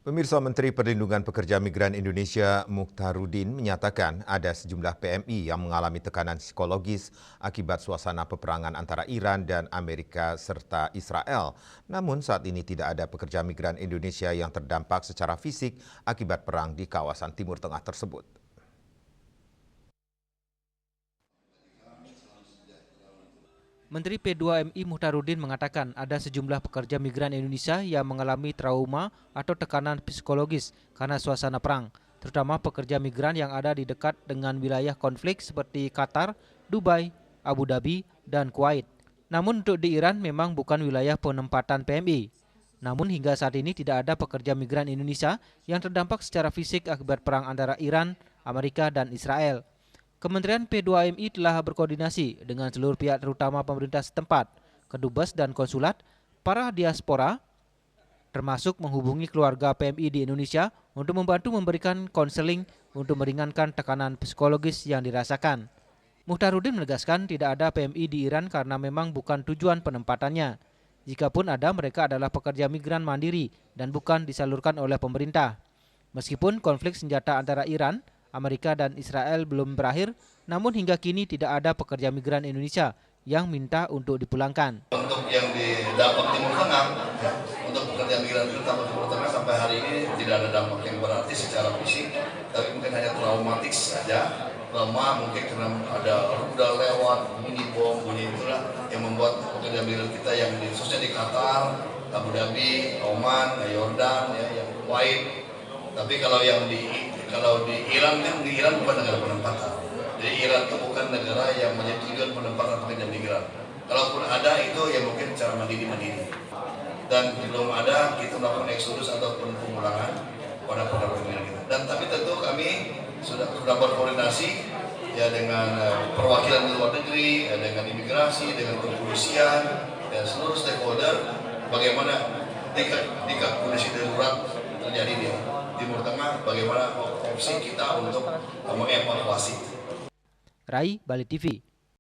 Pemirsa, Menteri Perlindungan Pekerja Migran Indonesia Mukhtarudin menyatakan ada sejumlah PMI yang mengalami tekanan psikologis akibat suasana peperangan antara Iran dan Amerika serta Israel. Namun saat ini tidak ada pekerja migran Indonesia yang terdampak secara fisik akibat perang di kawasan Timur Tengah tersebut. Menteri P2MI Mukhtarudin mengatakan ada sejumlah pekerja migran Indonesia yang mengalami trauma atau tekanan psikologis karena suasana perang, terutama pekerja migran yang ada di dekat dengan wilayah konflik seperti Qatar, Dubai, Abu Dhabi, dan Kuwait. Namun untuk di Iran memang bukan wilayah penempatan PMI. Namun hingga saat ini tidak ada pekerja migran Indonesia yang terdampak secara fisik akibat perang antara Iran, Amerika, dan Israel. Kementerian P2MI telah berkoordinasi dengan seluruh pihak terutama pemerintah setempat, kedubes dan konsulat, para diaspora, termasuk menghubungi keluarga PMI di Indonesia untuk membantu memberikan konseling untuk meringankan tekanan psikologis yang dirasakan. Mukhtarudin menegaskan tidak ada PMI di Iran karena memang bukan tujuan penempatannya. Jikapun ada, mereka adalah pekerja migran mandiri dan bukan disalurkan oleh pemerintah. Meskipun konflik senjata antara Iran, Amerika dan Israel belum berakhir, namun hingga kini tidak ada pekerja migran Indonesia yang minta untuk dipulangkan. Untuk yang di dampak Timur Tengah, untuk pekerja migran terutama Timur Tengah sampai hari ini tidak ada dampak yang berarti secara fisik, tapi mungkin hanya traumatik saja. Lama mungkin karena ada rudal lewat, bunyi bom, bunyi itulah yang membuat pekerja migran kita yang khususnya di Qatar, Abu Dhabi, Oman, Yordan, ya, yang Kuwait. Tapi kalau di Iran kan di Iran bukan negara penempatan. Jadi Iran itu bukan negara yang menjadi tujuan penempatan pekerja migran. Kalaupun ada itu ya mungkin secara mandiri. Dan belum ada kita melakukan eksodus ataupun pemulangan pada pekerja migran kita. Dan tapi tentu kami sudah berkoordinasi ya dengan perwakilan di luar negeri, dengan imigrasi, dengan kepolisian dan seluruh stakeholder bagaimana jika kondisi darurat terjadi di Timur Tengah, bagaimana opsi kita untuk mengevakuasi. Rai, Bali TV.